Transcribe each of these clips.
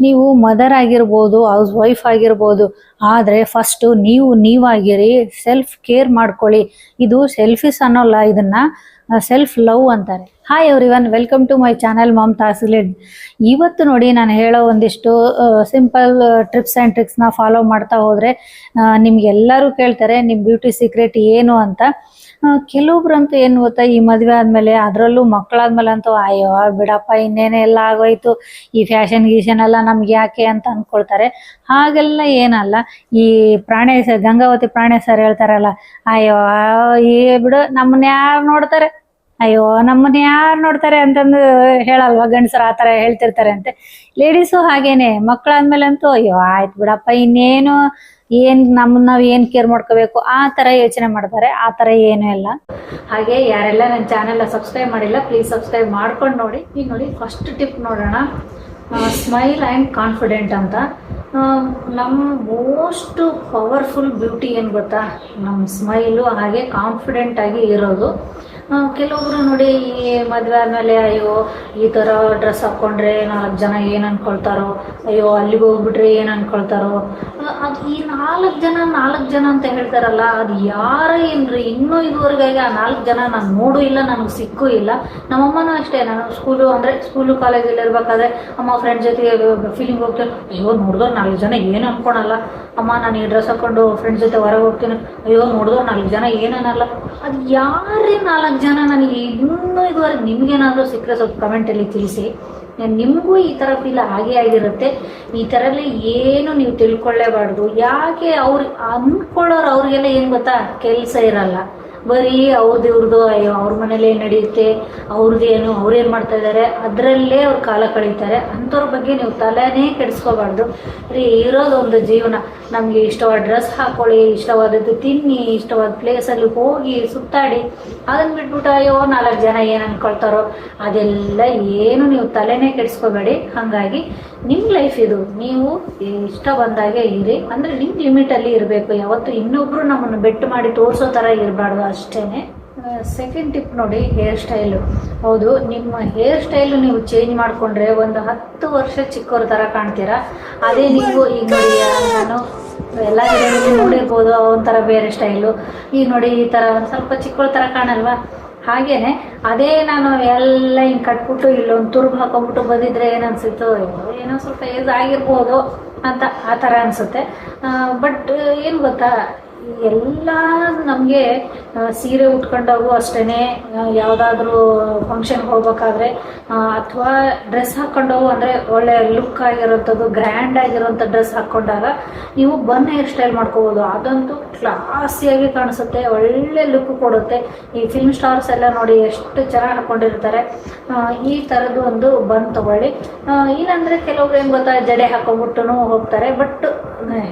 ನೀವು ಮದರ್ ಆಗಿರ್ಬೋದು, house wife ಆಗಿರ್ಬೋದು, ಆದರೆ ಫಸ್ಟು ನೀವಾಗಿರಿ, ಸೆಲ್ಫ್ ಕೇರ್ ಮಾಡ್ಕೊಳ್ಳಿ. ಇದು ಸೆಲ್ಫಿಶ್ ಅನ್ನೋಲ್ಲ, ಇದನ್ನ ಸೆಲ್ಫ್ ಲವ್ ಅಂತಾರೆ. Hi everyone, welcome to my channel Mamatha's ಗ್ಲಿಡ್. ಇವತ್ತು ನೋಡಿ ನಾನು ಹೇಳೋ ಒಂದಿಷ್ಟು ಸಿಂಪಲ್ ಟ್ರಿಪ್ಸ್ ಆ್ಯಂಡ್ ಟ್ರಿಕ್ಸ್ನ ಫಾಲೋ ಮಾಡ್ತಾ ಹೋದರೆ ನಿಮ್ಗೆಲ್ಲರೂ ಕೇಳ್ತಾರೆ ನಿಮ್ಮ ಬ್ಯೂಟಿ ಸೀಕ್ರೆಟ್ ಏನು ಅಂತ. ಕೆಲವೊಬ್ರಂತೂ ಏನು ಗೊತ್ತಾ, ಈ ಮದುವೆ ಆದಮೇಲೆ, ಅದರಲ್ಲೂ ಮಕ್ಕಳಾದ್ಮೇಲೆ ಅಂತೂ ಅಯ್ಯೋ ಬಿಡಪ್ಪ ಇನ್ನೇನೇ ಎಲ್ಲ ಆಗೋಯ್ತು, ಈ ಫ್ಯಾಷನ್ ಗೀಷನ್ ಎಲ್ಲ ನಮ್ಗೆ ಯಾಕೆ ಅಂತ ಅಂದ್ಕೊಳ್ತಾರೆ. ಹಾಗೆಲ್ಲ ಏನಲ್ಲ. ಈ ಪ್ರಾಣೇಶ ಗಂಗಾವತಿ ಪ್ರಾಣೇಶ್ ಸರ್ ಹೇಳ್ತಾರಲ್ಲ, ಅಯ್ಯೋ ಈ ಬಿಡು ನಮ್ಮನ್ನ ಯಾರು ನೋಡ್ತಾರೆ, ಅಯ್ಯೋ ನಮ್ಮನ್ನ ಯಾರು ನೋಡ್ತಾರೆ ಅಂತಂದು ಹೇಳಲ್ವ ಗಂಡಸರು, ಆ ಥರ ಹೇಳ್ತಿರ್ತಾರೆ ಅಂತೆ. ಲೇಡೀಸು ಹಾಗೇನೆ, ಮಕ್ಕಳಾದ್ಮೇಲೆ ಅಂತೂ ಅಯ್ಯೋ ಆಯ್ತು ಬಿಡಪ್ಪ ಇನ್ನೇನು, ನಾವು ಏನು ಕೇರ್ ಮಾಡ್ಕೋಬೇಕು ಆ ಥರ ಯೋಚನೆ ಮಾಡ್ತಾರೆ. ಆ ಥರ ಏನೂ ಇಲ್ಲ. ಹಾಗೆ ಯಾರೆಲ್ಲ ನನ್ನ ಚಾನೆಲ್ನ ಸಬ್ಸ್ಕ್ರೈಬ್ ಮಾಡಿಲ್ಲ, ಪ್ಲೀಸ್ ಸಬ್ಸ್ಕ್ರೈಬ್ ಮಾಡ್ಕೊಂಡು ನೋಡಿ. ಈಗ ನೋಡಿ ಫಸ್ಟ್ ಟಿಪ್ ನೋಡೋಣ, ಸ್ಮೈಲ್ ಆ್ಯಂಡ್ ಕಾನ್ಫಿಡೆಂಟ್ ಅಂತ. ನಮ್ಮ ಮೋಸ್ಟ್ ಪವರ್ಫುಲ್ ಬ್ಯೂಟಿ ಏನು ಗೊತ್ತಾ, ನಮ್ಮ ಸ್ಮೈಲು, ಹಾಗೆ ಕಾನ್ಫಿಡೆಂಟ್ ಆಗಿ ಇರೋದು. ಕೆಲವೊಬ್ರು ನೋಡಿ ಈ ಮದುವೆ ಆದಮೇಲೆ ಅಯ್ಯೋ ಈ ಥರ ಡ್ರೆಸ್ ಹಾಕ್ಕೊಂಡ್ರೆ 4 ಜನ ಏನು ಅಂದ್ಕೊಳ್ತಾರೋ, ಅಯ್ಯೋ ಅಲ್ಲಿಗೆ ಹೋಗ್ಬಿಟ್ರೆ ಏನು ಅಂದ್ಕೊಳ್ತಾರೋ. ಅದು ಈ 4 ಜನ ಅಂತ ಹೇಳ್ತಾರಲ್ಲ, ಅದು ಯಾರ ಏನ್ರಿ, ಇನ್ನೂ ಇದುವರೆಗಾಗಿ ಆ 4 ಜನ ನಾನು ನೋಡೂ ಇಲ್ಲ, ನನಗೆ ಸಿಕ್ಕೂ ಇಲ್ಲ. ನಮ್ಮಮ್ಮನೂ ಅಷ್ಟೇ, ನಾನು ಸ್ಕೂಲು ಕಾಲೇಜಲ್ಲಿ ಇರ್ಬೇಕಾದ್ರೆ ಅಮ್ಮ ಫ್ರೆಂಡ್ ಜೊತೆಗೆ ಫೀಲಿಂಗ್ ಹೋಗ್ತೇನೆ, ಅಯ್ಯೋ ನೋಡಿದೋ 4 ಜನ ಏನು ಅಂದ್ಕೊಳಲ್ಲ, ಅಮ್ಮ ನಾನು ಈ ಡ್ರೆಸ್ ಹಾಕ್ಕೊಂಡು ಫ್ರೆಂಡ್ಸ್ ಜೊತೆ ಹೊರಗೆ ಹೋಗ್ತೀನಿ, ಅಯ್ಯೋ ನೋಡಿದೋ 4 ಜನ ಏನನ್ನಲ್ಲ. ಅದು ಯಾರೇ 4 ಜನ ನನಗೆ ಇನ್ನೂ ಇದುವರೆಗೆ. ನಿಮ್ಗೇನಾದರೂ ಸಿಕ್ಕರೆ ಸ್ವಲ್ಪ ಕಮೆಂಟಲ್ಲಿ ತಿಳಿಸಿ. ನಿಮಗೂ ಈ ಥರ ಫೀಲ್ ಆಗೇ ಆಗಿರುತ್ತೆ. ಈ ಥರಲ್ಲಿ ಏನು ನೀವು ತಿಳ್ಕೊಳ್ಳೇಬಾರ್ದು. ಯಾಕೆ ಅಂದ್ಕೊಳ್ಳೋರು ಅವ್ರಿಗೆಲ್ಲ ಏನು ಗೊತ್ತಾ, ಕೆಲಸ ಇರಲ್ಲ, ಬರೀ ಇವ್ರದ್ದು ಅಯ್ಯೋ ಅವ್ರ ಮನೇಲಿ ಏನು ನಡೆಯುತ್ತೆ, ಅವ್ರದ್ದೇನು, ಅವ್ರೇನು ಮಾಡ್ತಾ ಇದ್ದಾರೆ, ಅದರಲ್ಲೇ ಅವ್ರು ಕಾಲ ಕಳೀತಾರೆ. ಅಂಥವ್ರ ಬಗ್ಗೆ ನೀವು ತಲೆನೇ ಕೆಡಿಸ್ಕೋಬಾರ್ದು. ಇರೋದೊಂದು ಜೀವನ, ನಮಗೆ ಇಷ್ಟವಾದ ಡ್ರೆಸ್ ಹಾಕೊಳ್ಳಿ, ಇಷ್ಟವಾದದ್ದು ತಿನ್ನಿ, ಇಷ್ಟವಾದ ಪ್ಲೇಸಲ್ಲಿ ಹೋಗಿ ಸುತ್ತಾಡಿ, ಅದನ್ನು ಬಿಟ್ಬಿಟ್ಟು ಅಯ್ಯೋ 4 ಜನ ಏನು ಅಂದ್ಕೊಳ್ತಾರೋ ಅದೆಲ್ಲ ಏನು ನೀವು ತಲೆನೇ ಕೆಡಿಸ್ಕೋಬೇಡಿ. ಹಾಗಾಗಿ ನಿಮ್ಮ ಲೈಫ್ ಇದು, ನೀವು ಇಷ್ಟ ಬಂದಾಗೆ ಇರಿ. ಅಂದರೆ ನಿಮ್ಮ ಲಿಮಿಟಲ್ಲಿ ಇರಬೇಕು. ಯಾವತ್ತು ಇನ್ನೊಬ್ರು ನಮ್ಮನ್ನು ಬೆಟ್ಟು ಮಾಡಿ ತೋರಿಸೋ ಥರ ಇರಬಾರ್ದು, ಅಷ್ಟೇ. ಸೆಕೆಂಡ್ ಟಿಪ್ ನೋಡಿ, ಹೇರ್ ಸ್ಟೈಲು. ಹೌದು, ನಿಮ್ಮ ಹೇರ್ ಸ್ಟೈಲು ನೀವು ಚೇಂಜ್ ಮಾಡಿಕೊಂಡ್ರೆ ಒಂದು 10 ವರ್ಷ ಚಿಕ್ಕವ್ರ ಥರ ಕಾಣ್ತೀರಾ. ಅದೇ ನೀವು ಈಗ ನೋಡಿ, ನಾನು ಎಲ್ಲ ನೋಡಿರ್ಬೋದು ಒಂಥರ ಬೇರೆ ಸ್ಟೈಲು. ಈಗ ನೋಡಿ ಈ ಥರ ಒಂದು ಸ್ವಲ್ಪ ಚಿಕ್ಕವ್ರ ಥರ ಕಾಣಲ್ವಾ, ಹಾಗೇನೆ ಅದೇ ನಾನು ಎಲ್ಲ ಹಿಂಗೆ ಕಟ್ಬಿಟ್ಟು ಇಲ್ಲೊಂದು ತುರ್ಬು ಹಾಕೊಂಡ್ಬಿಟ್ಟು ಬಂದಿದ್ರೆ ಏನನ್ಸಿತ್ತು, ಏನೋ ಸ್ವಲ್ಪ ಏಜ್ ಆಗಿರ್ಬೋದು ಅಂತ ಆ ಥರ ಅನಿಸುತ್ತೆ. ಬಟ್ ಏನು ಗೊತ್ತಾ, ಎಲ್ಲ ನಮಗೆ ಸೀರೆ ಉಟ್ಕೊಂಡಾಗೂ ಅಷ್ಟೇ, ಯಾವುದಾದ್ರೂ ಫಂಕ್ಷನ್ಗೆ ಹೋಗ್ಬೇಕಾದ್ರೆ ಅಥವಾ ಡ್ರೆಸ್ ಹಾಕ್ಕೊಂಡೋಗು ಅಂದರೆ ಒಳ್ಳೆ ಲುಕ್ ಆಗಿರೋಂಥದ್ದು, ಗ್ರ್ಯಾಂಡ್ ಆಗಿರೋಂಥ ಡ್ರೆಸ್ ಹಾಕ್ಕೊಂಡಾಗ ನೀವು ಹೇರ್ ಸ್ಟೈಲ್ ಮಾಡ್ಕೋಬೋದು. ಅದಂತೂ ಕ್ಲಾಸಿಯಾಗಿ ಕಾಣಿಸುತ್ತೆ, ಒಳ್ಳೆ ಲುಕ್ ಕೊಡುತ್ತೆ. ಈ ಫಿಲ್ಮ್ ಸ್ಟಾರ್ಸ್ ಎಲ್ಲ ನೋಡಿ ಎಷ್ಟು ಚೆನ್ನಾಗಿ ಹಾಕ್ಕೊಂಡಿರ್ತಾರೆ. ಈ ಥರದ್ದು ಒಂದು ತೊಗೊಳ್ಳಿ. ಇಲ್ಲಾಂದರೆ ಕೆಲವ್ರು ಏನು ಗೊತ್ತಾ, ಜಡೆ ಹಾಕೊಂಡ್ಬಿಟ್ಟು ಹೋಗ್ತಾರೆ. ಬಟ್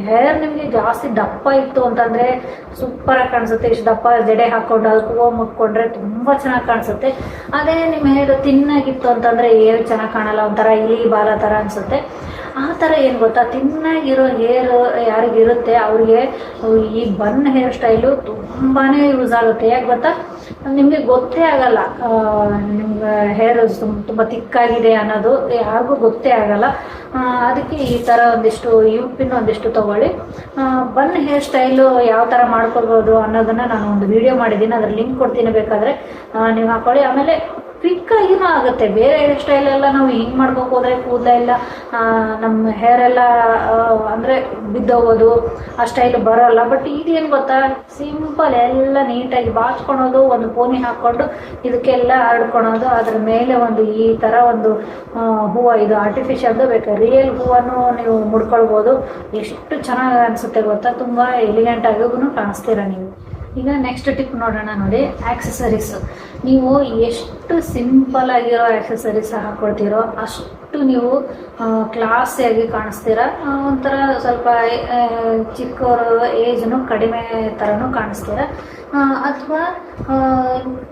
ಹೇರ್ ನಿಮಗೆ ಜಾಸ್ತಿ ದಪ್ಪ ಇತ್ತು ಅಂತಂದರೆ ಸೂಪರಾಗಿ ಕಾಣಿಸುತ್ತೆ. ಇಷ್ಟು ದಪ್ಪ ಜಡೆ ಹಾಕ್ಕೊಂಡು ಅದಕ್ಕೆ ಹೂವು ಮುಟ್ಕೊಂಡ್ರೆ ತುಂಬ ಚೆನ್ನಾಗಿ ಕಾಣಿಸುತ್ತೆ. ಅದೇ ನಿಮ್ಮ ಹೇರ್ ತಿನ್ನಾಗಿತ್ತು ಅಂತಂದರೆ ಏನು ಚೆನ್ನಾಗಿ ಕಾಣಲ್ಲ, ಒಂಥರ ಇಲಿ ಬಾಲ ಥರ ಅನಿಸುತ್ತೆ. ಆ ಥರ ಏನು ಗೊತ್ತಾ, ತಿನ್ನಾಗಿರೋ ಹೇರ್ ಯಾರಿಗಿರುತ್ತೆ ಅವ್ರಿಗೆ ಈ ಹೇರ್ ಸ್ಟೈಲು ತುಂಬಾ ಯೂಸ್ ಆಗುತ್ತೆ. ಯಾಕೆ ಗೊತ್ತಾ, ನಿಮಗೆ ಗೊತ್ತೇ ಆಗಲ್ಲ ನಿಮ್ಗೆ ಹೇರ್ ತುಂಬ ತಿಕ್ಕಾಗಿದೆ ಅನ್ನೋದು ಯಾರಿಗೂ ಗೊತ್ತೇ ಆಗಲ್ಲ. ಅದಕ್ಕೆ ಈ ಥರ ಒಂದಿಷ್ಟು ಪಿನ್ ಒಂದಿಷ್ಟು ತೊಗೊಳ್ಳಿ. ಹೇರ್ ಸ್ಟೈಲು ಯಾವ ಥರ ಮಾಡ್ಕೊಳ್ಬೋದು ಅನ್ನೋದನ್ನು ನಾನು ಒಂದು ವಿಡಿಯೋ ಮಾಡಿದ್ದೀನಿ, ಅದ್ರ ಲಿಂಕ್ ಕೊಡ್ತೀನಿ, ಬೇಕಾದರೆ ನೀವು ಹಾಕೊಳ್ಳಿ. ಆಮೇಲೆ ಕ್ವಿಕ್ಕಾಗಿನೂ ಆಗುತ್ತೆ. ಬೇರೆ ಹೇರ್ ಸ್ಟೈಲೆಲ್ಲ ನಾವು ಹಿಂಗೆ ಮಾಡ್ಬೇಕು ಹೋದರೆ ಕೂದಲೆಲ್ಲ ನಮ್ಮ ಹೇರೆಲ್ಲ ಅಂದರೆ ಬಿದ್ದೋಗೋದು, ಆ ಸ್ಟೈಲು ಬರೋಲ್ಲ. ಬಟ್ ಇದೇನು ಗೊತ್ತಾ, ಸಿಂಪಲ್, ಎಲ್ಲ ನೀಟಾಗಿ ಬಾಚ್ಕೊಳೋದು, ಒಂದು ಪೋನಿ ಹಾಕ್ಕೊಂಡು ಇದಕ್ಕೆಲ್ಲ ಹರಡ್ಕೊಳೋದು, ಅದ್ರ ಮೇಲೆ ಒಂದು ಈ ಥರ ಒಂದು ಹೂವು, ಇದು ಆರ್ಟಿಫಿಷಿಯಲ್ದು ಬೇಕು, ರಿಯಲ್ ಹೂವನ್ನು ನೀವು ಮುಡ್ಕೊಳ್ಬೋದು. ಎಷ್ಟು ಚೆನ್ನಾಗಿ ಅನಿಸುತ್ತೆ ಗೊತ್ತಾ, ತುಂಬ ಎಲಿಗೆಂಟ್ ಆಗೋಗೂ ಕಾಣಿಸ್ತೀರ ನೀವು. ಈಗ ನೆಕ್ಸ್ಟ್ ಟಿಪ್ ನೋಡೋಣ ನೋಡಿ, ಆಕ್ಸೆಸರೀಸ್. ನೀವು ಎಷ್ಟು ಸಿಂಪಲ್ ಆಗಿರೋ ಆಕ್ಸೆಸರೀಸ್ ಹಾಕ್ಕೊಳ್ತೀರೋ ಅಷ್ಟು ನೀವು ಕ್ಲಾಸಿಯಾಗಿ ಕಾಣಿಸ್ತೀರ. ಒಂಥರ ಸ್ವಲ್ಪ ಚಿಕ್ಕವರು ಏಜ್ನು ಕಡಿಮೆ ಥರನೂ ಕಾಣಿಸ್ತೀರ. ಅಥವಾ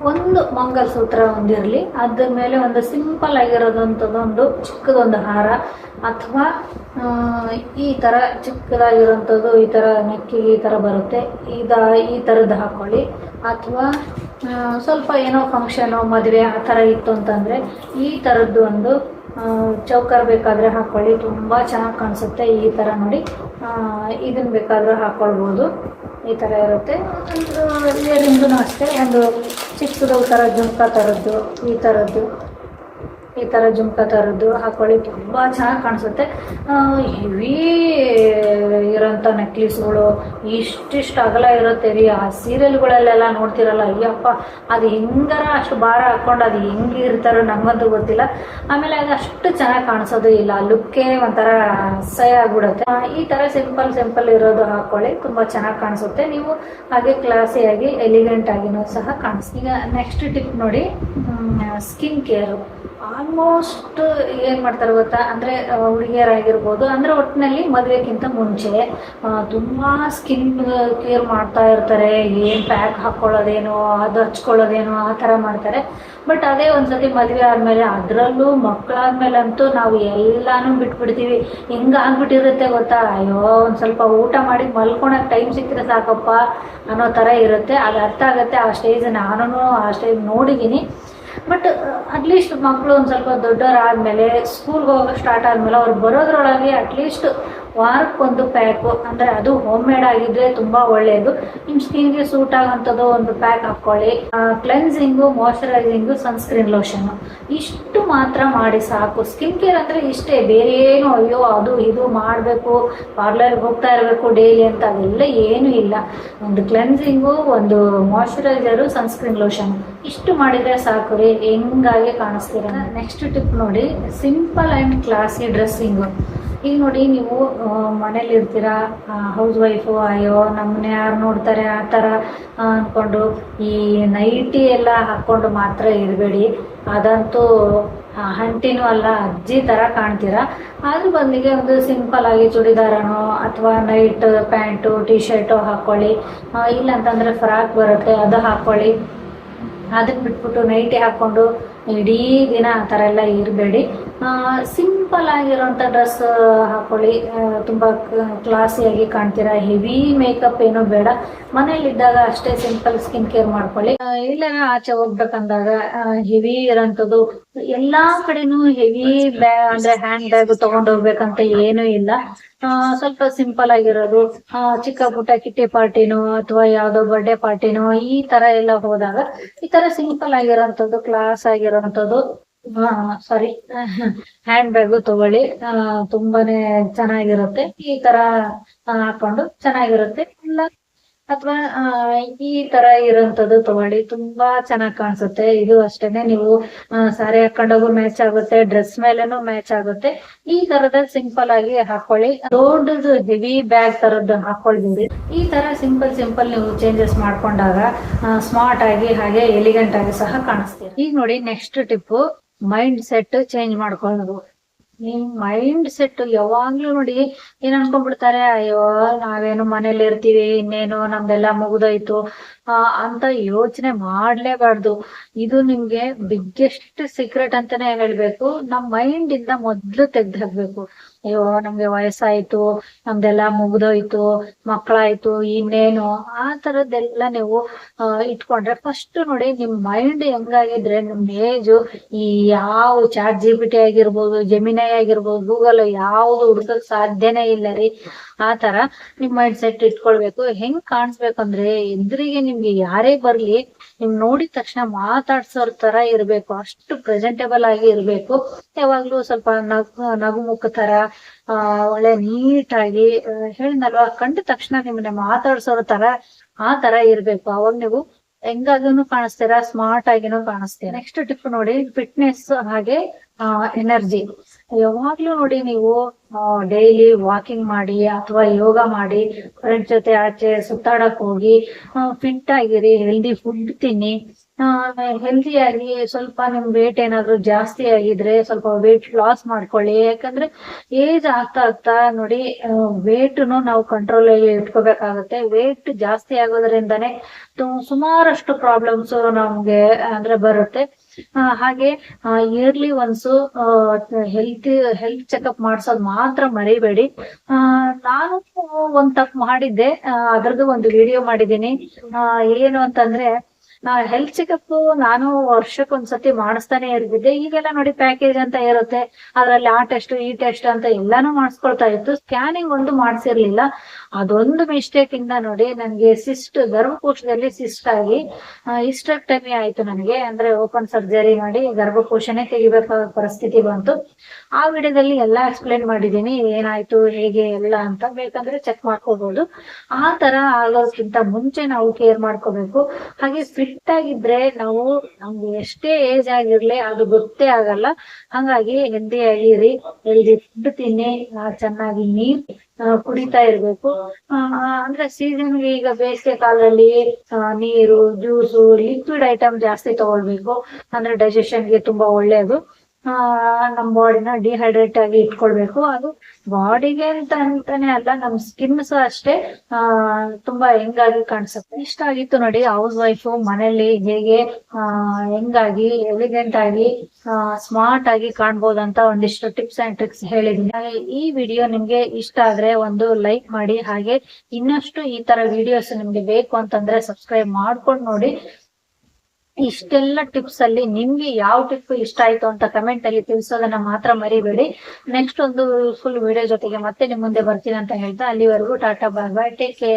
ಒಂದು ಮಂಗಲಸೂತ್ರ ಒಂದಿರಲಿ, ಅದ್ರ ಮೇಲೆ ಒಂದು ಸಿಂಪಲ್ ಆಗಿರೋದಂಥದ್ದೊಂದು ಚಿಕ್ಕದೊಂದು ಹಾರ, ಅಥವಾ ಈ ಥರ ಚಿಕ್ಕದಾಗಿರೋಂಥದ್ದು ಈ ಥರ ನೆಕ್ಕಿಗೆ ಈ ಥರ ಬರುತ್ತೆ, ಈ ಥರದ್ದು ಹಾಕ್ಕೊಳ್ಳಿ. ಅಥವಾ ಸ್ವಲ್ಪ ಏನೋ ಫಂಕ್ಷನು, ಮದುವೆ ಆ ಥರ ಇತ್ತು ಅಂತಂದರೆ ಈ ಥರದ್ದು ಒಂದು ಚೌಕರ್ ಬೇಕಾದರೆ ಹಾಕ್ಕೊಳ್ಳಿ, ತುಂಬ ಚೆನ್ನಾಗಿ ಕಾಣಿಸುತ್ತೆ. ಈ ಥರ ನೋಡಿ, ಇದನ್ನು ಬೇಕಾದರೂ ಹಾಕ್ಕೊಳ್ಬೋದು. ಈ ಥರ ಇರುತ್ತೆ. ಇಯರಿಂಗ್ದು ಅಷ್ಟೇ, ಒಂದು ಚಿಕ್ಕದು ಥರ ಜುಮ್ಕಾ ಥರದ್ದು, ಈ ಥರ ಜುಮ್ಕಾ ಥರದ್ದು ಹಾಕ್ಕೊಳ್ಳಿ, ತುಂಬ ಚೆನ್ನಾಗಿ ಕಾಣಿಸುತ್ತೆ. ಹೆವಿ ಇರೋಂಥ ನೆಕ್ಲೇಸ್ಗಳು ಇಷ್ಟಿಷ್ಟು ಅಗಲ ಇರುತ್ತೆ ರೀ. ಆ ಸೀರಿಯಲ್ಗಳಲ್ಲೆಲ್ಲ ನೋಡ್ತಿರಲ್ಲ, ಅಯ್ಯಪ್ಪ ಅದು ಹೆಂಗಾರ ಅಷ್ಟು ಭಾರ ಹಾಕ್ಕೊಂಡು ಅದು ಹೆಂಗೆ ಇರ್ತಾರೋ ನಮಗಂತೂ ಗೊತ್ತಿಲ್ಲ. ಆಮೇಲೆ ಅದು ಅಷ್ಟು ಚೆನ್ನಾಗಿ ಕಾಣಿಸೋದು ಇಲ್ಲ, ಲುಕ್ಕೇ ಒಂಥರ ಅಸಹ್ಯ ಆಗ್ಬಿಡುತ್ತೆ. ಈ ಥರ ಸಿಂಪಲ್ ಇರೋದು ಹಾಕ್ಕೊಳ್ಳಿ, ತುಂಬ ಚೆನ್ನಾಗಿ ಕಾಣಿಸುತ್ತೆ. ನೀವು ಹಾಗೆ ಕ್ಲಾಸಿಯಾಗಿ ಎಲಿಗೆಂಟ್ ಆಗಿನೂ ಸಹ ಕಾಣಿಸ್ತೀವಿ. ಈಗ ನೆಕ್ಸ್ಟ್ ಟಿಪ್ ನೋಡಿ, ಸ್ಕಿನ್ ಕೇರು. ಆಲ್ಮೋಸ್ಟ್ ಏನು ಮಾಡ್ತಾರೆ ಗೊತ್ತಾ, ಅಂದರೆ ಹುಡುಗಿಯರಾಗಿರ್ಬೋದು, ಅಂದರೆ ಒಟ್ಟಿನಲ್ಲಿ ಮದುವೆಗಿಂತ ಮುಂಚೆ ತುಂಬ ಸ್ಕಿನ್ ಕೇರ್ ಮಾಡ್ತಾ ಇರ್ತಾರೆ. ಏನು ಪ್ಯಾಕ್ ಹಾಕ್ಕೊಳ್ಳೋದೇನೋ, ಅದು ಹಚ್ಕೊಳ್ಳೋದೇನೋ, ಆ ಥರ ಮಾಡ್ತಾರೆ. ಬಟ್ ಅದೇ ಒಂದ್ಸತಿ ಮದುವೆ ಆದಮೇಲೆ, ಅದರಲ್ಲೂ ಮಕ್ಕಳಾದ್ಮೇಲಂತೂ ನಾವು ಎಲ್ಲಾನು ಬಿಟ್ಬಿಡ್ತೀವಿ. ಹೆಂಗಾಗ್ಬಿಟ್ಟಿರುತ್ತೆ ಗೊತ್ತಾ, ಅಯ್ಯೋ ಒಂದು ಸ್ವಲ್ಪ ಊಟ ಮಾಡಿ ಮಲ್ಕೊಳಕ್ಕೆ ಟೈಮ್ ಸಿಕ್ಕಿದ್ರೆ ಸಾಕಪ್ಪ ಅನ್ನೋ ಥರ ಇರುತ್ತೆ. ಅದು ಅರ್ಥ ಆಗುತ್ತೆ. ಆ ಸ್ಟೇಜ್ ನಾನು ಆ ಸ್ಟೇಜ್ ನೋಡಿದ್ದೀನಿ. ಬಟ್ ಅಟ್ಲೀಸ್ಟ್ ಮಕ್ಕಳು ಒಂದು ಸ್ವಲ್ಪ ದೊಡ್ಡವರಾದಮೇಲೆ, ಸ್ಕೂಲ್ಗೆ ಹೋಗೋಕೆ ಸ್ಟಾರ್ಟ್ ಆದಮೇಲೆ, ಅವ್ರು ಬರೋದ್ರೊಳಗೆ ಅಟ್ಲೀಸ್ಟ್ ವಾರಕ್ಕೊಂದು ಪ್ಯಾಕು, ಅಂದರೆ ಅದು ಹೋಮ್ ಮೇಡ್ ಆಗಿದ್ರೆ ತುಂಬ ಒಳ್ಳೆಯದು. ನಿಮ್ಮ ಸ್ಕಿನ್ಗೆ ಸೂಟ್ ಆಗೋಂಥದ್ದು ಒಂದು ಪ್ಯಾಕ್ ಹಾಕ್ಕೊಳ್ಳಿ. ಕ್ಲೆನ್ಸಿಂಗು, ಮಾಯ್ಶ್ಚರೈಸಿಂಗು, ಸನ್ಸ್ಕ್ರೀನ್ ಲೋಷನ್ನು, ಇಷ್ಟು ಮಾತ್ರ ಮಾಡಿ ಸಾಕು. ಸ್ಕಿನ್ ಕೇರ್ ಅಂದರೆ ಇಷ್ಟೇ, ಬೇರೆ ಏನು ಅಯ್ಯೋ ಅದು ಇದು ಮಾಡಬೇಕು, ಪಾರ್ಲರ್ಗೆ ಹೋಗ್ತಾ ಇರಬೇಕು ಡೈಲಿ ಅಂತ ಅದೆಲ್ಲ ಏನೂ ಇಲ್ಲ. ಒಂದು ಕ್ಲೆನ್ಸಿಂಗು, ಒಂದು ಮಾಯ್ಶ್ಚರೈಸರು, ಸನ್ಸ್ಕ್ರೀನ್ ಲೋಷನ್, ಇಷ್ಟು ಮಾಡಿದರೆ ಸಾಕು ರೀ, ಹೆಂಗಾಗಿ ಕಾಣಿಸ್ತೀರ. ನೆಕ್ಸ್ಟ್ ಟಿಪ್ ನೋಡಿ, ಸಿಂಪಲ್ ಆ್ಯಂಡ್ ಕ್ಲಾಸಿ ಡ್ರೆಸ್ಸಿಂಗು. ಈಗ ನೋಡಿ, ನೀವು ಮನೇಲಿ ಇರ್ತೀರಾ, ಹೌಸ್ ವೈಫು, ಅಯ್ಯೋ ನಮ್ಮನ್ನ ಯಾರು ನೋಡ್ತಾರೆ ಆ ಥರ ಅಂದ್ಕೊಂಡು ಈ ನೈಟಿ ಎಲ್ಲ ಹಾಕ್ಕೊಂಡು ಮಾತ್ರ ಇರಬೇಡಿ. ಅದಂತೂ ಹಂಟಿನೂ ಅಲ್ಲ, ಅಜ್ಜಿ ಥರ ಕಾಣ್ತೀರಾ. ಅದ್ರ ಬದಲಿಗೆ ಒಂದು ಸಿಂಪಲ್ ಆಗಿ ಚೂಡಿದಾರನೋ ಅಥವಾ ನೈಟ್ ಪ್ಯಾಂಟು, ಟಿ ಶರ್ಟು ಹಾಕ್ಕೊಳ್ಳಿ. ಇಲ್ಲಾಂತಂದರೆ ಫ್ರಾಕ್ ಬರುತ್ತೆ, ಅದು ಹಾಕ್ಕೊಳ್ಳಿ. ಅದನ್ನ ಬಿಟ್ಬಿಟ್ಟು ನೈಟಿ ಹಾಕ್ಕೊಂಡು ಇಡೀ ದಿನ ಆ ಥರ ಎಲ್ಲ ಇರಬೇಡಿ. ಸಿಂಪಲ್ ಆಗಿರೋಂಥ ಡ್ರೆಸ್ ಹಾಕ್ಕೊಳ್ಳಿ, ತುಂಬ ಕ್ಲಾಸಿಯಾಗಿ ಕಾಣ್ತೀರಾ. ಹೆವಿ ಮೇಕಪ್ ಏನೂ ಬೇಡ, ಮನೇಲಿದ್ದಾಗ ಅಷ್ಟೇ ಸಿಂಪಲ್ ಸ್ಕಿನ್ ಕೇರ್ ಮಾಡ್ಕೊಳ್ಳಿ. ಇಲ್ಲಾರ ಆಚೆ ಹೋಗ್ಬೇಕಂದಾಗ ಹೆವಿ ಇರೋಂಥದ್ದು, ಎಲ್ಲಾ ಕಡೆನೂ ಹೆವಿ ಅಂದ್ರೆ ಹ್ಯಾಂಡ್ ಬ್ಯಾಗ್ ತಗೊಂಡೋಗ್ಬೇಕಂತ ಏನೂ ಇಲ್ಲ. ಸ್ವಲ್ಪ ಸಿಂಪಲ್ ಆಗಿರೋದು, ಚಿಕ್ಕ ಪುಟ್ಟ ಕಿಟ್ಟಿ ಪಾರ್ಟಿನೋ ಅಥವಾ ಯಾವ್ದೋ ಬರ್ಡೇ ಪಾರ್ಟಿನೋ ಈ ತರ ಎಲ್ಲ ಹೋದಾಗ ಈ ತರ ಸಿಂಪಲ್ ಆಗಿರೋಂಥದ್ದು, ಕ್ಲಾಸ್ ಆಗಿರೋಂಥದ್ದು ಸಾರಿ ಹ್ಯಾಂಡ್ ಬ್ಯಾಗು ತಗೊಳ್ಳಿ. ತುಂಬಾನೇ ಚೆನ್ನಾಗಿರುತ್ತೆ. ಈ ತರ ಹಾಕೊಂಡು ಚೆನ್ನಾಗಿರುತ್ತೆ. ಇಲ್ಲ ಅಥವಾ ಈ ತರ ಇರೋಂಥದ್ದು ತಗೊಳ್ಳಿ, ತುಂಬಾ ಚೆನ್ನಾಗಿ ಕಾಣಿಸುತ್ತೆ. ಇದು ಅಷ್ಟೇನೆ, ನೀವು ಸಾರಿ ಹಾಕೊಂಡೋಗು ಮ್ಯಾಚ್ ಆಗುತ್ತೆ, ಡ್ರೆಸ್ ಮೇಲೆನೂ ಮ್ಯಾಚ್ ಆಗುತ್ತೆ. ಈ ತರದ ಸಿಂಪಲ್ ಆಗಿ ಹಾಕೊಳ್ಳಿ. ದೊಡ್ಡದು ಹೆವಿ ಬ್ಯಾಗ್ ತರದ್ದು ಹಾಕೊಳ್ಬೇಡಿ. ಈ ತರ ಸಿಂಪಲ್ ನೀವು ಚೇಂಜಸ್ ಮಾಡ್ಕೊಂಡಾಗ ಸ್ಮಾರ್ಟ್ ಆಗಿ ಹಾಗೆ ಎಲಿಗೆಂಟ್ ಆಗಿ ಸಹ ಕಾಣಿಸ್ತೀರಿ. ಈಗ ನೋಡಿ, next tip, mind set change ಮಾಡ್ಕೊಳ್ಳೋದು. ನಿಮ್ ಮೈಂಡ್ ಸೆಟ್ ಯಾವಾಗ್ಲೂ ನೋಡಿ ಏನ್ ಅನ್ಕೊಂಡ್ಬಿಡ್ತಾರೆ, ಅಯ್ಯೋ ನಾವೇನು ಮನೇಲಿ ಇರ್ತೀವಿ, ಇನ್ನೇನು ನಮ್ದೆಲ್ಲ ಮುಗ್ದೋಯ್ತು ಅಂತ ಯೋಚನೆ ಮಾಡ್ಲೇಬಾರ್ದು. ಇದು ನಿಮ್ಗೆ ಬಿಗ್ಗೆಸ್ಟ್ ಸೀಕ್ರೆಟ್ ಅಂತಾನೆ ಹೇಳ್ಬೇಕು. ನಮ್ ಮೈಂಡ್ ಇಂದ ಮೊದ್ಲು ತೆಗ್ದು ಹಾಕ್ಬೇಕು. ಅಯ್ಯೋ ನಮ್ಗೆ ವಯಸ್ಸಾಯ್ತು, ನಮ್ದೆಲ್ಲ ಮುಗ್ದೋಯ್ತು, ಮಕ್ಕಳಾಯ್ತು, ಇನ್ನೇನು ಆ ತರದ್ದೆಲ್ಲ ನೀವು ಇಟ್ಕೊಂಡ್ರೆ, ಫಸ್ಟ್ ನೋಡಿ ನಿಮ್ ಮೈಂಡ್ ಹೆಂಗಾಗಿದ್ರೆ ನಿಮ್ ಏಜು ಈ ಯಾವ ChatGPT ಆಗಿರ್ಬೋದು, ಜೆಮಿನೈ ಆಗಿರ್ಬೋದು, ಗೂಗಲ್ ಯಾವ್ದು ಹುಡ್ಕಕ್ ಸಾಧ್ಯನೇ ಇಲ್ಲ ರೀ. ಆ ತರ ನಿಮ್ ಮೈಂಡ್ ಸೆಟ್ ಇಟ್ಕೊಳ್ಬೇಕು. ಹೆಂಗ್ ಕಾಣಿಸ್ಬೇಕಂದ್ರೆ, ಎದುರಿಗೆ ನಿಮ್ಗೆ ಯಾರೇ ಬರ್ಲಿ ನಿಮ್ ನೋಡಿದ ತಕ್ಷಣ ಮಾತಾಡ್ಸೋರ್ ತರ ಇರ್ಬೇಕು. ಅಷ್ಟು ಪ್ರೆಸೆಂಟೇಬಲ್ ಆಗಿ ಇರ್ಬೇಕು. ಯಾವಾಗ್ಲೂ ಸ್ವಲ್ಪ ನಗುಮುಖ ತರ ಒಳ್ಳೆ ನೀಟಾಗಿ, ಹೇಳಿದ್ನಲ್ವಾ, ಕಂಡ ತಕ್ಷಣ ನಿಮ್ಮನ್ನ ಮಾತಾಡ್ಸೋರ್ ತರ ಆ ತರ ಇರ್ಬೇಕು. ಅವಾಗ ನೀವು ಹೆಂಗಾಗೂ ಕಾಣಿಸ್ತೀರಾ, ಸ್ಮಾರ್ಟ್ ಆಗಿನೂ ಕಾಣಿಸ್ತೀರಾ. ನೆಕ್ಸ್ಟ್ ಟಿಪ್ ನೋಡಿ, ಫಿಟ್ನೆಸ್ ಹಾಗೆ ಎನರ್ಜಿ. ಯಾವಾಗ್ಲೂ ನೋಡಿ, ನೀವು ಡೈಲಿ ವಾಕಿಂಗ್ ಮಾಡಿ ಅಥವಾ ಯೋಗ ಮಾಡಿ, ಫ್ರೆಂಡ್ಸ್ ಜೊತೆ ಆಚೆ ಸುತ್ತಾಡಕ್ ಹೋಗಿ, ಫಿಟ್ ಆಗಿರಿ, ಹೆಲ್ದಿ ಫುಡ್ ತಿನ್ನಿ. ಹೆಲ್ದಿಯಾಗಿ ಸ್ವಲ್ಪ ನಿಮ್ ವೇಟ್ ಏನಾದ್ರು ಜಾಸ್ತಿ ಆಗಿದ್ರೆ ಸ್ವಲ್ಪ ವೇಟ್ ಲಾಸ್ ಮಾಡ್ಕೊಳ್ಳಿ. ಯಾಕಂದ್ರೆ ಏಜ್ ಆಗ್ತಾ ಆಗ್ತಾ ನೋಡಿ, ವೇಟ್ನು ನಾವು ಕಂಟ್ರೋಲ್ ಅಲ್ಲಿ ಇಟ್ಕೋಬೇಕಾಗುತ್ತೆ. ವೇಟ್ ಜಾಸ್ತಿ ಆಗೋದ್ರಿಂದಾನೇ ಸುಮಾರಷ್ಟು ಪ್ರಾಬ್ಲಮ್ಸ್ ನಮ್ಗೆ ಅಂದ್ರೆ ಬರುತ್ತೆ. ಹಾಗೆ ಇಯರ್ಲಿ ಒನ್ಸ್ ಹೆಲ್ತ್ ಚೆಕಪ್ ಮಾಡ್ಸೋದ್ ಮಾತ್ರ ಮರಿಬೇಡಿ. ನಾನು ಒಂದ್ ತಪ್ಪು ಮಾಡಿದ್ದೆ, ಅದ್ರದ್ದು ಒಂದು ವಿಡಿಯೋ ಮಾಡಿದ್ದೀನಿ. ಏನು ಅಂತಂದ್ರೆ, ಹೆಲ್ತ್ ಚೆಕಪ್ ನಾನು ವರ್ಷಕ್ಕೊಂದ್ಸತಿ ಮಾಡಿಸ್ತಾನೆ ಇರ್ತಿದ್ದೆ. ಈಗೆಲ್ಲ ನೋಡಿ ಪ್ಯಾಕೇಜ್ ಅಂತ ಇರುತ್ತೆ, ಅದ್ರಲ್ಲಿ ಆ ಟೆಸ್ಟ್ ಈ ಟೆಸ್ಟ್ ಅಂತ ಎಲ್ಲಾನು ಮಾಡಿಸ್ಕೊಳ್ತಾ ಇತ್ತು. ಸ್ಕ್ಯಾನಿಂಗ್ ಒಂದು ಮಾಡಿಸಿರ್ಲಿಲ್ಲ. ಅದೊಂದು ಮಿಸ್ಟೇಕ್ ಇಂದ ನೋಡಿ ನನ್ಗೆ ಗರ್ಭಕೋಶದಲ್ಲಿ ಸಿಸ್ಟ್ ಆಗಿ ಹಿಸ್ಟೆಕ್ಟಮಿ ಆಯ್ತು. ನನಗೆ ಅಂದ್ರೆ ಓಪನ್ ಸರ್ಜರಿ ಮಾಡಿ ಗರ್ಭಕೋಶನೇ ತೆಗಿಬೇಕಾದ ಪರಿಸ್ಥಿತಿ ಬಂತು. ಆ ವಿಡಿಯೋದಲ್ಲಿ ಎಲ್ಲಾ ಎಕ್ಸ್ಪ್ಲೇನ್ ಮಾಡಿದೀನಿ, ಏನಾಯ್ತು ಹೇಗೆ ಎಲ್ಲ ಅಂತ. ಬೇಕಂದ್ರೆ ಚೆಕ್ ಮಾಡ್ಕೋಬಹುದು. ಆ ತರ ಆಗೋಕ್ಕಿಂತ ಮುಂಚೆ ನಾವು ಕೇರ್ ಮಾಡ್ಕೋಬೇಕು. ಹಾಗೆ ಫಿಟ್ ಆಗಿದ್ರೆ ನಮ್ಗೆ ಎಷ್ಟೇ ಏಜ್ ಆಗಿರ್ಲಿ ಅದು ಗೊತ್ತೇ ಆಗಲ್ಲ. ಹಂಗಾಗಿ ಹೆಲ್ದಿ ಆಗಿರಿ, ಹೆಲ್ದಿ ಫುಡ್ ತಿನ್ನಿ, ಚೆನ್ನಾಗಿ ನೀರ್ ಕುಡಿತಾ ಇರ್ಬೇಕು. ಅಂದ್ರೆ ಸೀಸನ್ಗೆ ಈಗ ಬೇಸಿಗೆ ಕಾಲದಲ್ಲಿ ನೀರು, ಜ್ಯೂಸು, ಲಿಕ್ವಿಡ್ ಐಟಮ್ ಜಾಸ್ತಿ ತಗೊಳ್ಬೇಕು. ಅಂದ್ರೆ ಡೈಜೆಷನ್ಗೆ ತುಂಬಾ ಒಳ್ಳೇದು. ನಮ್ ಬಾಡಿನ ಡಿಹೈಡ್ರೇಟ್ ಆಗಿ ಇಟ್ಕೊಳ್ಬೇಕು. ಅದು ಬಾಡಿಗೆ ಅಂತಾನೆ ಅಲ್ಲ, ನಮ್ ಸ್ಕಿನ್ ಸಹ ಅಷ್ಟೇ ತುಂಬಾ ಹೆಂಗಾಗಿ ಕಾಣಿಸುತ್ತೆ. ಇಷ್ಟ ಆಗಿತ್ತು ನೋಡಿ ಹೌಸ್ ವೈಫ್ ಮನೇಲಿ ಹೇಗೆ ಹೆಂಗಾಗಿ ಎಲಿಗೆಂಟ್ ಆಗಿ ಸ್ಮಾರ್ಟ್ ಆಗಿ ಕಾಣ್ಬೋದಂತ ಒಂದಿಷ್ಟು ಟಿಪ್ಸ್ ಅಂಡ್ ಟ್ರಿಕ್ಸ್ ಹೇಳಿದೀನಿ. ಈ ವಿಡಿಯೋ ನಿಮ್ಗೆ ಇಷ್ಟ ಆದ್ರೆ ಒಂದು ಲೈಕ್ ಮಾಡಿ. ಹಾಗೆ ಇನ್ನಷ್ಟು ಈ ತರ ವಿಡಿಯೋಸ್ ನಿಮ್ಗೆ ಬೇಕು ಅಂತಂದ್ರೆ ಸಬ್ಸ್ಕ್ರೈಬ್ ಮಾಡ್ಕೊಂಡು ನೋಡಿ. ಇಷ್ಟೆಲ್ಲ ಟಿಪ್ಸ್ ಅಲ್ಲಿ ನಿಮ್ಗೆ ಯಾವ ಟಿಪ್ ಇಷ್ಟ ಆಯ್ತು ಅಂತ ಕಮೆಂಟ್ ಅಲ್ಲಿ ತಿಳಿಸೋದನ್ನ ಮಾತ್ರ ಮರಿಬೇಡಿ. ನೆಕ್ಸ್ಟ್ ಒಂದು ಫುಲ್ ವಿಡಿಯೋ ಜೊತೆಗೆ ಮತ್ತೆ ನಿಮ್ ಮುಂದೆ ಬರ್ತೀನಿ ಅಂತ ಹೇಳ್ತಾ, ಅಲ್ಲಿವರೆಗೂ ಟಾಟಾ, ಬಾಯ್ ಬಾಯ್, ಟೇಕ್ ಕೇರ್.